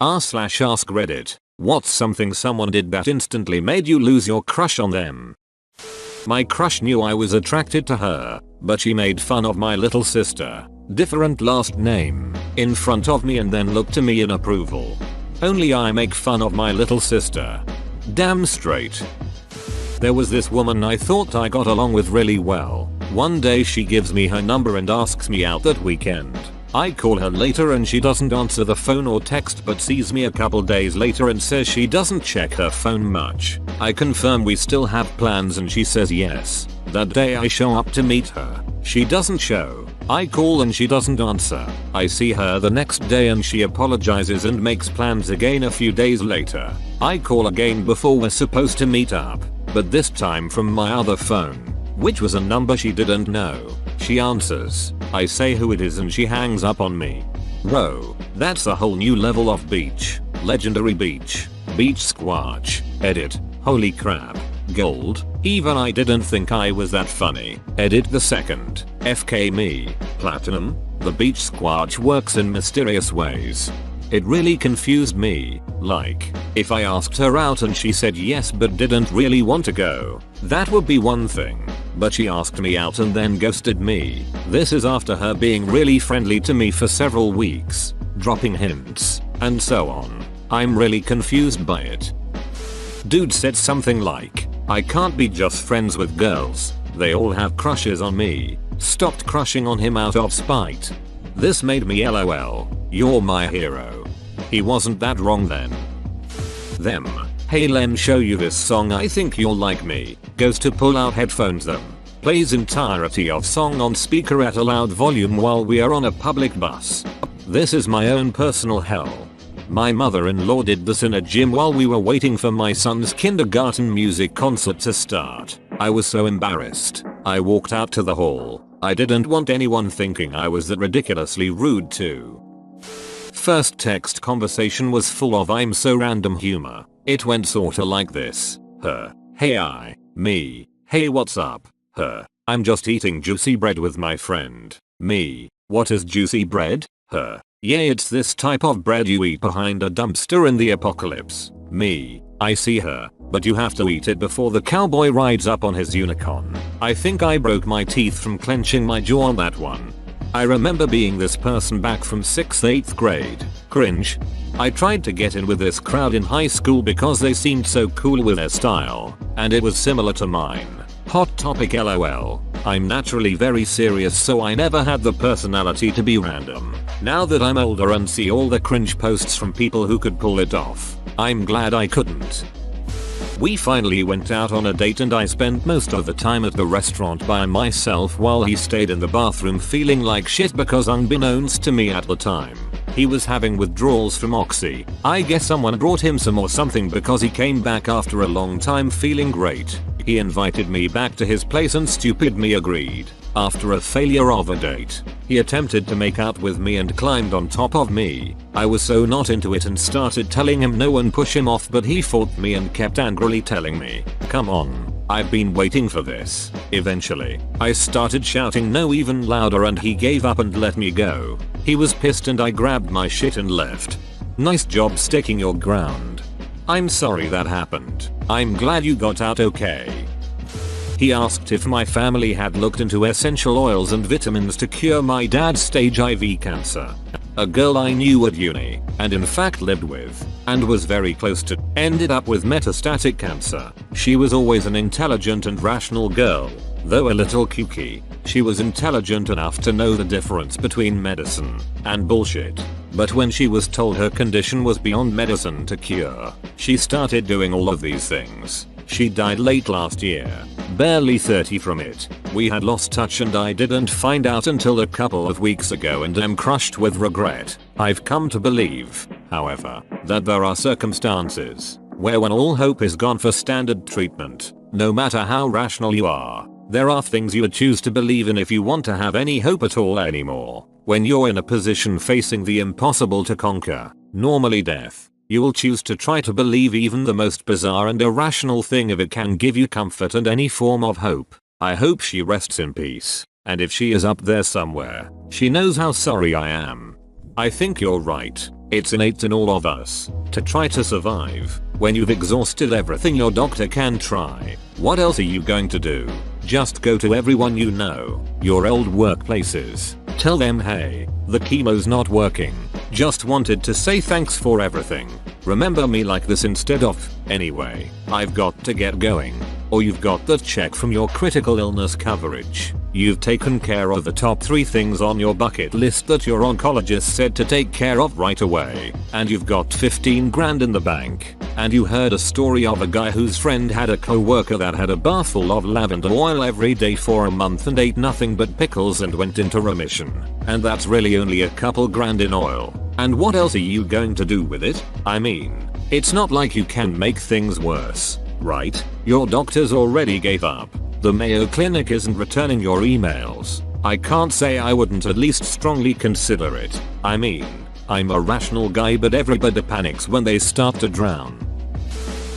r/ask Reddit. What's something someone did that instantly made you lose your crush on them? My crush knew I was attracted to her, but she made fun of my little sister, different last name, in front of me and then looked to me in approval. Only I make fun of my little sister. Damn straight. There was this woman I thought I got along with really well. One day she gives me her number and asks me out that weekend. I call her later and she doesn't answer the phone or text but sees me a couple days later and says she doesn't check her phone much. I confirm we still have plans and she says yes. That day I show up to meet her. She doesn't show. I call and she doesn't answer. I see her the next day and she apologizes and makes plans again a few days later. I call again before we're supposed to meet up, but this time from my other phone, which was a number she didn't know. She answers. I say who it is and she hangs up on me. Bro, that's a whole new level of beach. Legendary beach. Beach squatch. Edit. Holy crap. Gold. Even I didn't think I was that funny. Edit the second. FK me. Platinum. The beach squatch works in mysterious ways. It really confused me. Like, if I asked her out and she said yes but didn't really want to go, that would be one thing. But she asked me out and then ghosted me. This is after her being really friendly to me for several weeks, dropping hints, and so on. I'm really confused by it. Dude said something like, I can't be just friends with girls. They all have crushes on me. Stopped crushing on him out of spite. This made me LOL. You're my hero. He wasn't that wrong then. Them. Hey, lem show you this song, I think you'll like me. Goes to pull out headphones them. Plays entirety of song on speaker at a loud volume while we are on a public bus. This is my own personal hell. My mother-in-law did this in a gym while we were waiting for my son's kindergarten music concert to start. I was so embarrassed. I walked out to the hall. I didn't want anyone thinking I was that ridiculously rude too. First text conversation was full of I'm so random humor. It went sorta like this. Her. Hey me. Hey what's up? Her. I'm just eating juicy bread with my friend. Me. What is juicy bread? Her. Yeah, it's this type of bread you eat behind a dumpster in the apocalypse. Me. I see her. But you have to eat it before the cowboy rides up on his unicorn. I think I broke my teeth from clenching my jaw on that one. I remember being this person back from 6th-8th grade. Cringe. I tried to get in with this crowd in high school because they seemed so cool with their style, and it was similar to mine. Hot topic LOL. I'm naturally very serious so I never had the personality to be random. Now that I'm older and see all the cringe posts from people who could pull it off, I'm glad I couldn't. We finally went out on a date and I spent most of the time at the restaurant by myself while he stayed in the bathroom feeling like shit because unbeknownst to me at the time, he was having withdrawals from Oxy. I guess someone brought him some or something because he came back after a long time feeling great. He invited me back to his place and stupid me agreed. After a failure of a date, he attempted to make out with me and climbed on top of me. I was so not into it and started telling him no and push him off, but he fought me and kept angrily telling me, come on, I've been waiting for this. Eventually, I started shouting no even louder and he gave up and let me go. He was pissed and I grabbed my shit and left. Nice job sticking your ground. I'm sorry that happened. I'm glad you got out okay. He asked if my family had looked into essential oils and vitamins to cure my dad's stage IV cancer. A girl I knew at uni, and in fact lived with, and was very close to, ended up with metastatic cancer. She was always an intelligent and rational girl, though a little kooky. She was intelligent enough to know the difference between medicine and bullshit. But when she was told her condition was beyond medicine to cure, she started doing all of these things. She died late last year, barely 30 from it. We had lost touch and I didn't find out until a couple of weeks ago and am crushed with regret. I've come to believe, however, that there are circumstances where when all hope is gone for standard treatment, no matter how rational you are, there are things you would choose to believe in if you want to have any hope at all anymore. When you're in a position facing the impossible to conquer, normally death, you will choose to try to believe even the most bizarre and irrational thing if it can give you comfort and any form of hope. I hope she rests in peace, and if she is up there somewhere, she knows how sorry I am. I think you're right. It's innate in all of us to try to survive. When you've exhausted everything your doctor can try, what else are you going to do? Just go to everyone you know, your old workplaces. Tell them, hey, the chemo's not working. Just wanted to say thanks for everything. Remember me like this instead of, anyway, I've got to get going. Or you've got the check from your critical illness coverage. You've taken care of the top 3 things on your bucket list that your oncologist said to take care of right away. And you've got 15 grand in the bank. And you heard a story of a guy whose friend had a co-worker that had a bath full of lavender oil every day for a month and ate nothing but pickles and went into remission. And that's really only a couple grand in oil. And what else are you going to do with it? I mean, it's not like you can make things worse, right? Your doctors already gave up. The Mayo Clinic isn't returning your emails. I can't say I wouldn't at least strongly consider it. I mean, I'm a rational guy, but everybody panics when they start to drown.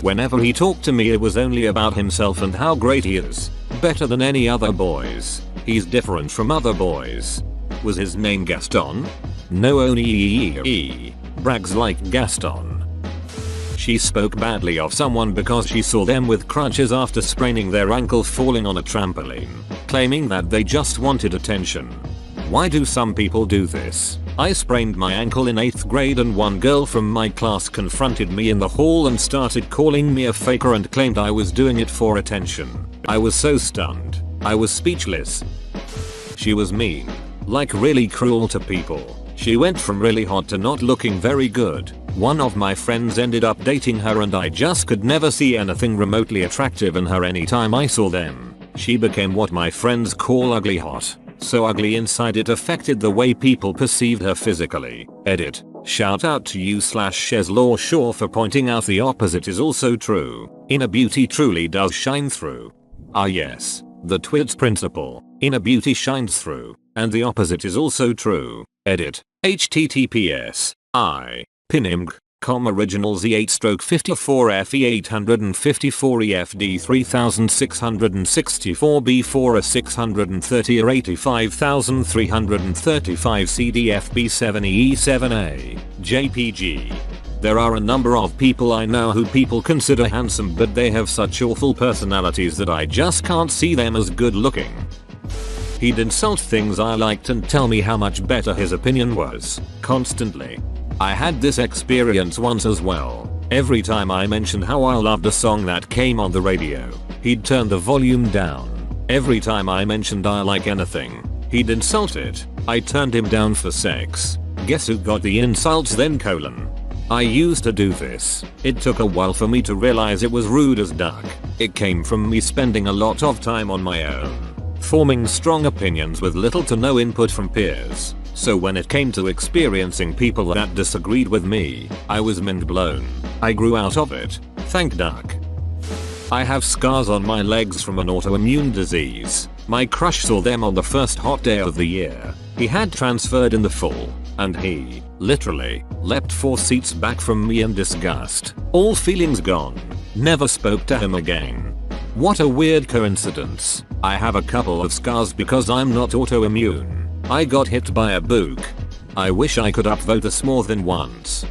Whenever he talked to me, it was only about himself and how great he is. Better than any other boys. He's different from other boys. Was his name Gaston? No, only brags like Gaston. She spoke badly of someone because she saw them with crutches after spraining their ankle falling on a trampoline, claiming that they just wanted attention. Why do some people do this? I sprained my ankle in 8th grade and one girl from my class confronted me in the hall and started calling me a faker and claimed I was doing it for attention. I was so stunned. I was speechless. She was mean. Like really cruel to people. She went from really hot to not looking very good. One of my friends ended up dating her and I just could never see anything remotely attractive in her anytime I saw them. She became what my friends call ugly hot. So ugly inside it affected the way people perceived her physically. Edit. Shout out to you /Sheslaw Shaw for pointing out the opposite is also true. Inner beauty truly does shine through. Ah yes, the Twits principle. Inner beauty shines through. And the opposite is also true. Edit. https pinimg.com original Z8/54FE854EFD 3664B4 A630 85335 CDFB7E7A JPG. There are a number of people I know who people consider handsome, but they have such awful personalities that I just can't see them as good looking. He'd insult things I liked and tell me how much better his opinion was, constantly. I had this experience once as well. Every time I mentioned how I loved a song that came on the radio, he'd turn the volume down. Every time I mentioned I like anything, he'd insult it. I turned him down for sex. Guess who got the insults then? I used to do this. It took a while for me to realize it was rude as duck. It came from me spending a lot of time on my own, forming strong opinions with little to no input from peers. So when it came to experiencing people that disagreed with me, I was mind blown. I grew out of it. Thank duck. I have scars on my legs from an autoimmune disease. My crush saw them on the first hot day of the year. He had transferred in the fall, and he, literally, leapt 4 seats back from me in disgust. All feelings gone. Never spoke to him again. What a weird coincidence. I have a couple of scars because I'm not autoimmune. I got hit by a book. I wish I could upvote this more than once.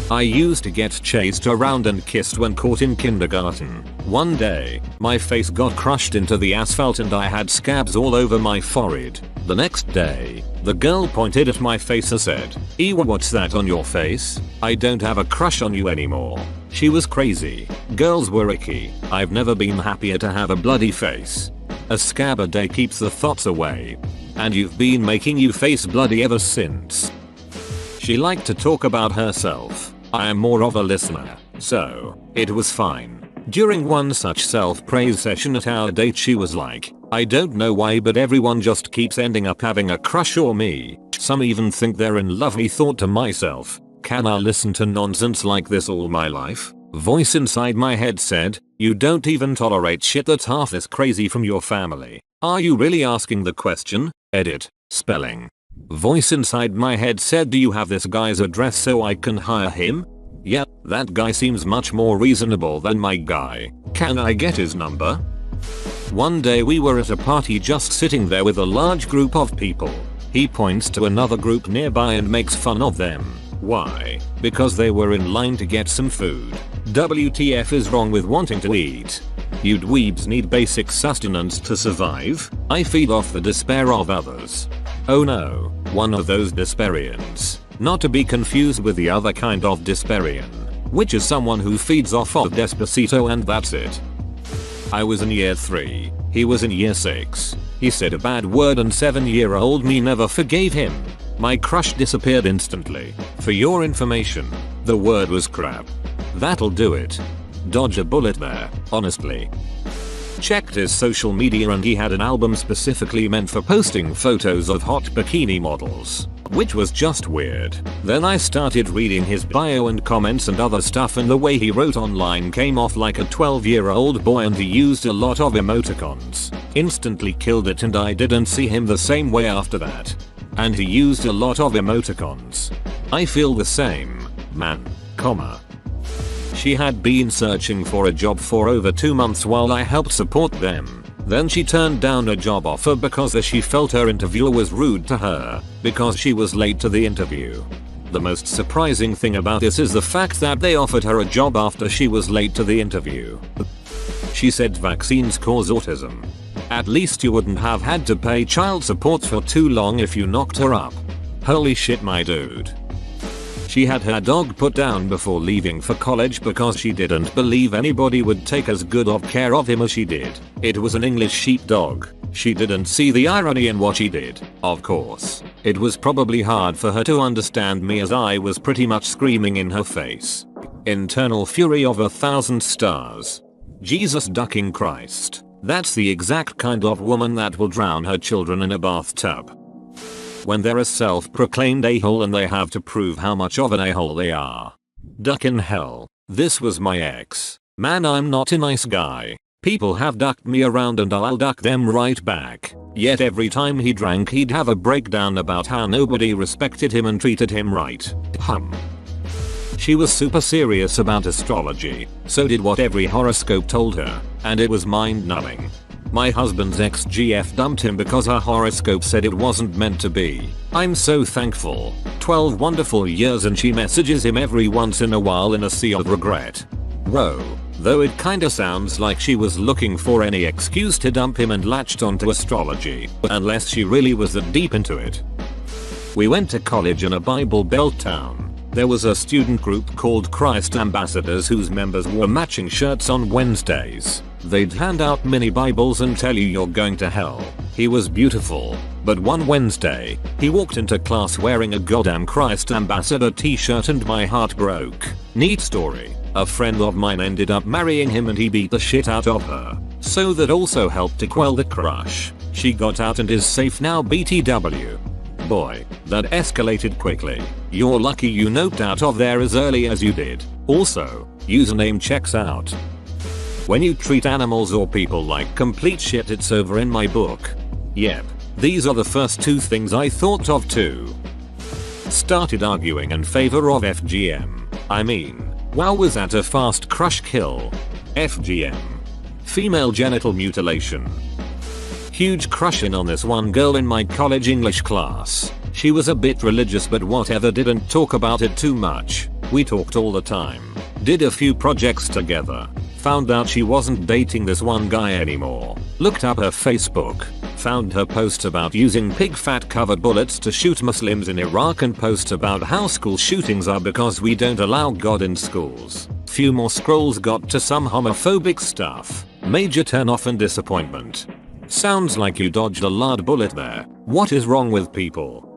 I used to get chased around and kissed when caught in kindergarten. One day, my face got crushed into the asphalt and I had scabs all over my forehead. The next day, the girl pointed at my face and said, "Ewa, what's that on your face? I don't have a crush on you anymore." She was crazy. Girls were icky. I've never been happier to have a bloody face. A scab a day keeps the thoughts away. And you've been making you face bloody ever since. She liked to talk about herself. I am more of a listener, so it was fine. During one such self-praise session at our date, she was like, "I don't know why, but everyone just keeps ending up having a crush on me. Some even think they're in love." I thought to myself, can I listen to nonsense like this all my life? Voice inside my head said, "You don't even tolerate shit that's half as crazy from your family. Are you really asking the question?" Edit. Spelling. Voice inside my head said, "Do you have this guy's address so I can hire him?" Yep, that guy seems much more reasonable than my guy. Can I get his number? One day we were at a party just sitting there with a large group of people. He points to another group nearby and makes fun of them. Why? Because they were in line to get some food. WTF is wrong with wanting to eat? You dweebs need basic sustenance to survive. I feed off the despair of others. Oh no, one of those desperians. Not to be confused with the other kind of desperian, which is someone who feeds off of Despacito and that's it. I was in year 3, he was in year 6. He said a bad word and 7-year-old me never forgave him. My crush disappeared instantly. For your information, the word was crap. That'll do it. Dodge a bullet there, honestly. Checked his social media and he had an album specifically meant for posting photos of hot bikini models, which was just weird. Then I started reading his bio and comments and other stuff, and the way he wrote online came off like a 12-year-old boy, and he used a lot of emoticons. Instantly killed it, and I didn't see him the same way after that. And he used a lot of emoticons. I feel the same, man, comma. She had been searching for a job for over 2 months while I helped support them. Then she turned down a job offer because she felt her interviewer was rude to her because she was late to the interview. The most surprising thing about this is the fact that they offered her a job after she was late to the interview. She said vaccines cause autism. At least you wouldn't have had to pay child support for too long if you knocked her up. Holy shit, my dude. She had her dog put down before leaving for college because she didn't believe anybody would take as good of care of him as she did. It was an English sheepdog. She didn't see the irony in what she did. Of course, it was probably hard for her to understand me as I was pretty much screaming in her face. Internal fury of 1,000 stars. Jesus ducking Christ. That's the exact kind of woman that will drown her children in a bathtub. When they're a self-proclaimed a-hole and they have to prove how much of an a-hole they are. Duck in hell. This was my ex. Man, I'm not a nice guy. People have ducked me around and I'll duck them right back. Yet every time he drank he'd have a breakdown about how nobody respected him and treated him right. She was super serious about astrology, so did what every horoscope told her, and it was mind-numbing. My husband's ex-GF dumped him because her horoscope said it wasn't meant to be. I'm so thankful. 12 wonderful years and she messages him every once in a while in a sea of regret. Bro. Though it kinda sounds like she was looking for any excuse to dump him and latched onto astrology, unless she really was that deep into it. We went to college in a Bible Belt town. There was a student group called Christ Ambassadors whose members wore matching shirts on Wednesdays. They'd hand out mini Bibles and tell you you're going to hell. He was beautiful, but one Wednesday, he walked into class wearing a goddamn Christ Ambassador t-shirt and my heart broke. Neat story. A friend of mine ended up marrying him and he beat the shit out of her. So that also helped to quell the crush. She got out and is safe now, BTW. Boy, that escalated quickly. You're lucky you noped out of there as early as you did. Also, username checks out. When you treat animals or people like complete shit, it's over in my book. Yep, these are the first 2 things I thought of too. Started arguing in favor of FGM. I mean, wow, was that a fast crush kill? FGM. Female genital mutilation. Huge crushing on this one girl in my college English class. She was a bit religious but whatever, didn't talk about it too much. We talked all the time. Did a few projects together. Found out she wasn't dating this one guy anymore. Looked up her Facebook. Found her posts about using pig fat covered bullets to shoot Muslims in Iraq and posts about how school shootings are because we don't allow God in schools. Few more scrolls got to some homophobic stuff. Major turn off and disappointment. Sounds like you dodged a loud bullet there. What is wrong with people?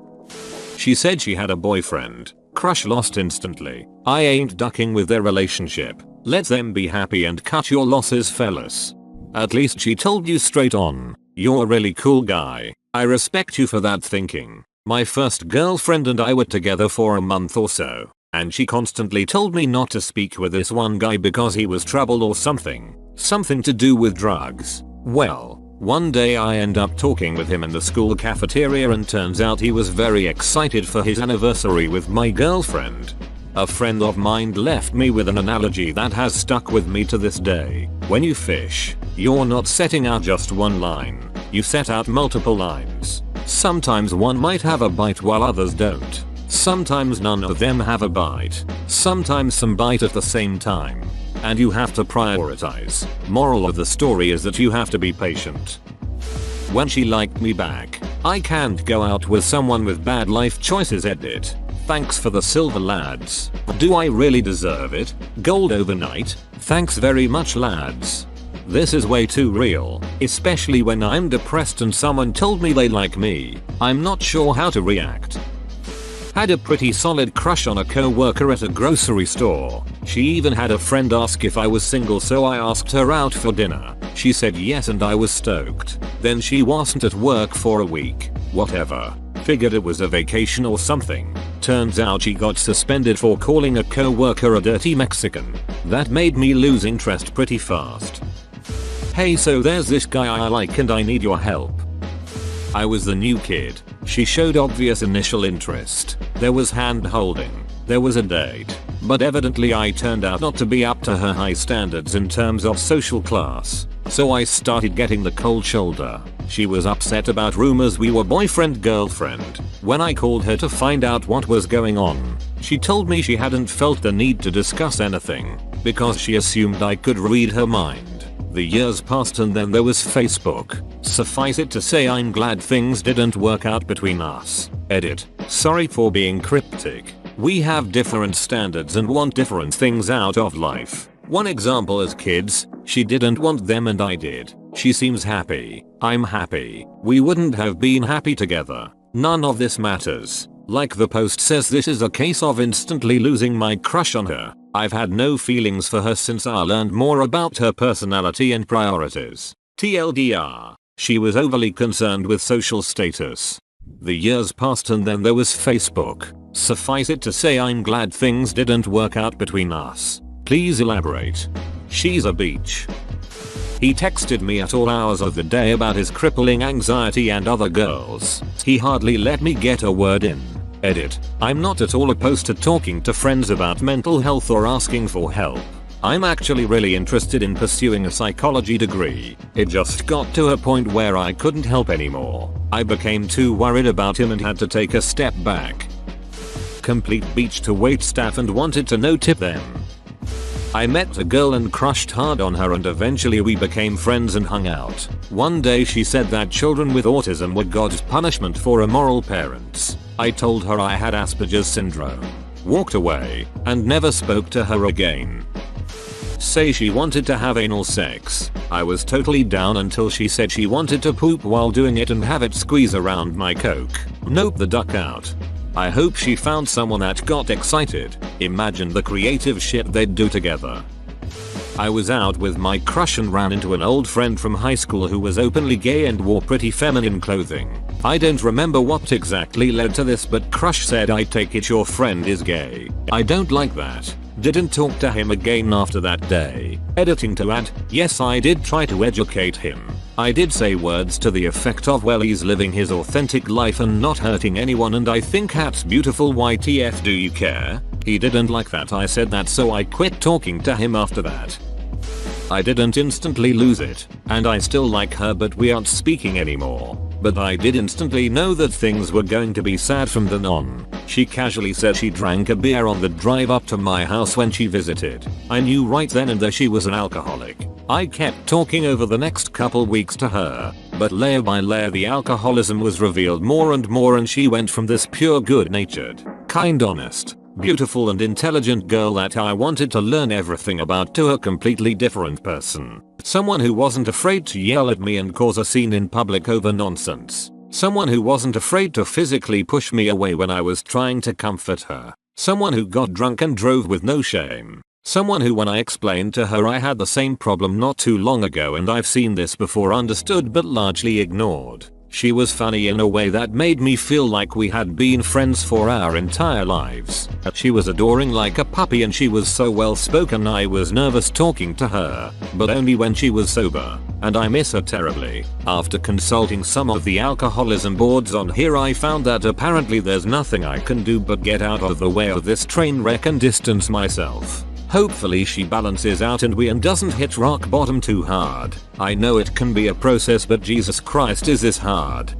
She said she had a boyfriend. Crush lost instantly. I ain't ducking with their relationship. Let them be happy and cut your losses, fellas. At least she told you straight on. You're a really cool guy. I respect you for that thinking. My first girlfriend and I were together for a month or so, and she constantly told me not to speak with this one guy because he was trouble or something. Something to do with drugs. Well, one day I end up talking with him in the school cafeteria and turns out he was very excited for his anniversary with my girlfriend. A friend of mine left me with an analogy that has stuck with me to this day. When you fish, you're not setting out just one line. You set out multiple lines. Sometimes one might have a bite while others don't. Sometimes none of them have a bite. Sometimes some bite at the same time. And you have to prioritize. Moral of the story is that you have to be patient. When she liked me back. I can't go out with someone with bad life choices. Edit. Thanks for the silver lads. Do I really deserve it? Gold overnight? Thanks very much lads. This is way too real, especially when I'm depressed and someone told me they like me. I'm not sure how to react. Had a pretty solid crush on a co-worker at a grocery store. She even had a friend ask if I was single, so I asked her out for dinner. She said yes and I was stoked. Then she wasn't at work for a week. Whatever. Figured it was a vacation or something. Turns out she got suspended for calling a co-worker a dirty Mexican. That made me lose interest pretty fast. Hey, so there's this guy I like and I need your help. I was the new kid. She showed obvious initial interest. There was hand holding. There was a date. But evidently I turned out not to be up to her high standards in terms of social class. So I started getting the cold shoulder. She was upset about rumors we were boyfriend-girlfriend. When I called her to find out what was going on, she told me she hadn't felt the need to discuss anything because she assumed I could read her mind. The years passed and then there was Facebook. Suffice it to say, I'm glad things didn't work out between us. Edit. Sorry for being cryptic. We have different standards and want different things out of life. One example is kids. She didn't want them and I did. She seems happy. I'm happy. We wouldn't have been happy together. None of this matters. Like the post says, this is a case of instantly losing my crush on her. I've had no feelings for her since I learned more about her personality and priorities. TLDR. She was overly concerned with social status. The years passed and then there was Facebook. Suffice it to say, I'm glad things didn't work out between us. Please elaborate. She's a beach. He texted me at all hours of the day about his crippling anxiety and other girls. He hardly let me get a word in. Edit. I'm not at all opposed to talking to friends about mental health or asking for help. I'm actually really interested in pursuing a psychology degree. It just got to a point where I couldn't help anymore. I became too worried about him and had to take a step back. Complete beach to wait staff and wanted to know tip them. I met a girl and crushed hard on her and eventually we became friends and hung out. One day she said that children with autism were God's punishment for immoral parents. I told her I had Asperger's syndrome. Walked away and never spoke to her again. Say she wanted to have anal sex. I was totally down until she said she wanted to poop while doing it and have it squeeze around my coke. Nope, the duck out. I hope she found someone that got excited. Imagine the creative shit they'd do together. I was out with my crush and ran into an old friend from high school who was openly gay and wore pretty feminine clothing. I don't remember what exactly led to this, but crush said, I take it your friend is gay. I don't like that. Didn't talk to him again after that day. Editing to add, yes, I did try to educate him. I did say words to the effect of, well, he's living his authentic life and not hurting anyone and I think that's beautiful, YTF do you care? He didn't like that I said that, so I quit talking to him after that. I didn't instantly lose it, and I still like her but we aren't speaking anymore. But I did instantly know that things were going to be sad from then on. She casually said she drank a beer on the drive up to my house when she visited. I knew right then and there she was an alcoholic. I kept talking over the next couple weeks to her, but layer by layer the alcoholism was revealed more and more and she went from this pure good-natured, kind, honest, beautiful and intelligent girl that I wanted to learn everything about to a completely different person. Someone who wasn't afraid to yell at me and cause a scene in public over nonsense. Someone who wasn't afraid to physically push me away when I was trying to comfort her. Someone who got drunk and drove with no shame. Someone who, when I explained to her I had the same problem not too long ago and I've seen this before, understood but largely ignored. She was funny in a way that made me feel like we had been friends for our entire lives. She was adoring like a puppy and she was so well spoken I was nervous talking to her, but only when she was sober, and I miss her terribly. After consulting some of the alcoholism boards on here, I found that apparently there's nothing I can do but get out of the way of this train wreck and distance myself. Hopefully she balances out and doesn't hit rock bottom too hard. I know it can be a process, but Jesus Christ, is this hard.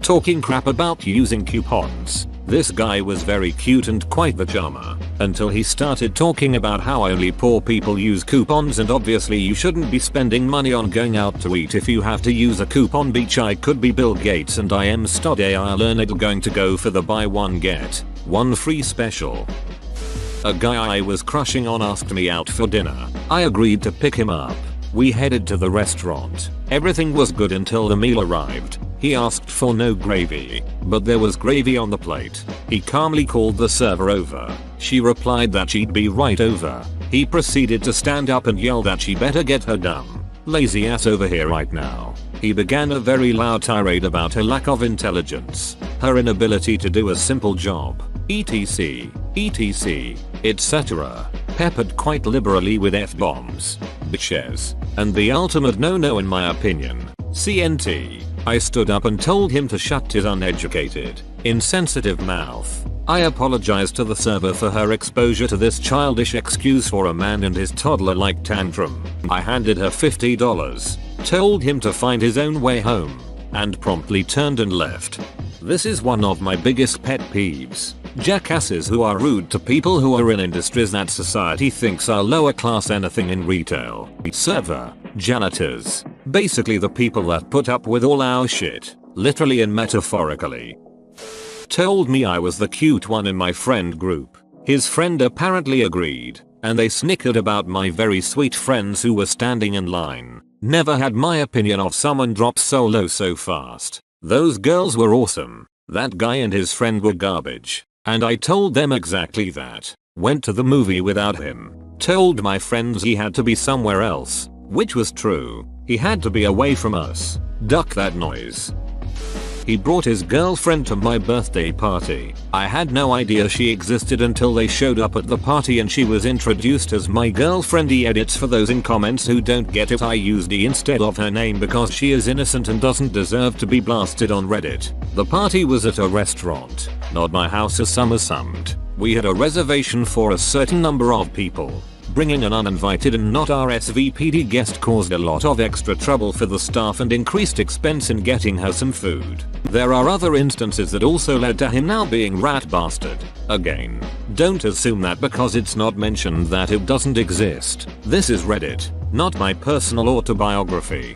talking crap about using coupons. This guy was very cute and quite the charmer, until he started talking about how only poor people use coupons and obviously you shouldn't be spending money on going out to eat if you have to use a coupon. Beach, I could be Bill Gates and I am AI learned going to go for the buy one get one free special. A guy I was crushing on asked me out for dinner. I agreed to pick him up. We headed to the restaurant. Everything was good until the meal arrived. He asked for no gravy, but there was gravy on the plate. He calmly called the server over. She replied that she'd be right over. He proceeded to stand up and yell that she better get her dumb, lazy ass over here right now. He began a very loud tirade about her lack of intelligence, her inability to do a simple job, etc, etc, peppered quite liberally with F-bombs, bitches, and the ultimate no-no in my opinion, CNT. I stood up and told him to shut his uneducated, insensitive mouth. I apologized to the server for her exposure to this childish excuse for a man and his toddler-like tantrum. I handed her $50, told him to find his own way home, and promptly turned and left. This is one of my biggest pet peeves. Jackasses who are rude to people who are in industries that society thinks are lower class. Anything in retail, server, janitors, basically the people that put up with all our shit, literally and metaphorically. Told me I was the cute one in my friend group. His friend apparently agreed, and they snickered about my very sweet friends who were standing in line. Never had my opinion of someone drop so low so fast. Those girls were awesome. That guy and his friend were garbage. And I told them exactly that. Went to the movie without him. Told my friends he had to be somewhere else, which was true. He had to be away from us. Duck that noise. He brought his girlfriend to my birthday party. I had no idea she existed until they showed up at the party and she was introduced as my girlfriend. He edits for those in comments who don't get it. I used E instead of her name because she is innocent and doesn't deserve to be blasted on Reddit. The party was at a restaurant, not my house as some assumed. We had a reservation for a certain number of people. Bringing an uninvited and not RSVP'd guest caused a lot of extra trouble for the staff and increased expense in getting her some food. There are other instances that also led to him now being rat bastard. Again, don't assume that because it's not mentioned that it doesn't exist. This is Reddit, not my personal autobiography.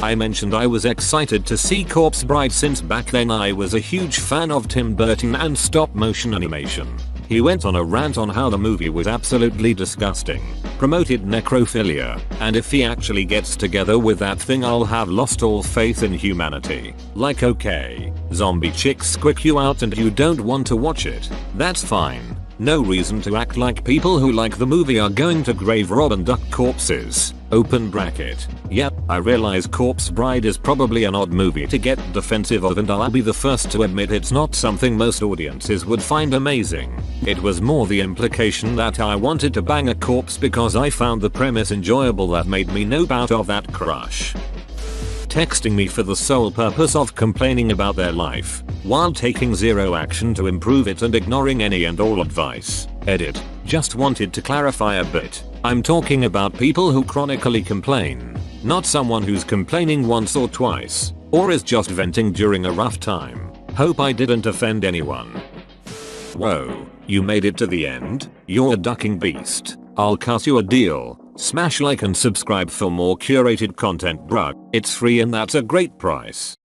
I mentioned I was excited to see Corpse Bride since back then I was a huge fan of Tim Burton and stop motion animation. He went on a rant on how the movie was absolutely disgusting, promoted necrophilia, and if he actually gets together with that thing I'll have lost all faith in humanity. Like okay, zombie chicks squick you out and you don't want to watch it, that's fine. No reason to act like people who like the movie are going to grave rob and duck corpses. Open bracket. Yep, I realize Corpse Bride is probably an odd movie to get defensive of and I'll be the first to admit it's not something most audiences would find amazing. It was more the implication that I wanted to bang a corpse because I found the premise enjoyable that made me know out of that crush. Texting me for the sole purpose of complaining about their life, while taking zero action to improve it and ignoring any and all advice. Edit. Just wanted to clarify a bit. I'm talking about people who chronically complain, not someone who's complaining once or twice, or is just venting during a rough time. Hope I didn't offend anyone. Whoa, you made it to the end? You're a ducking beast. I'll cut you a deal. Smash like and subscribe for more curated content, bruh. It's free and that's a great price.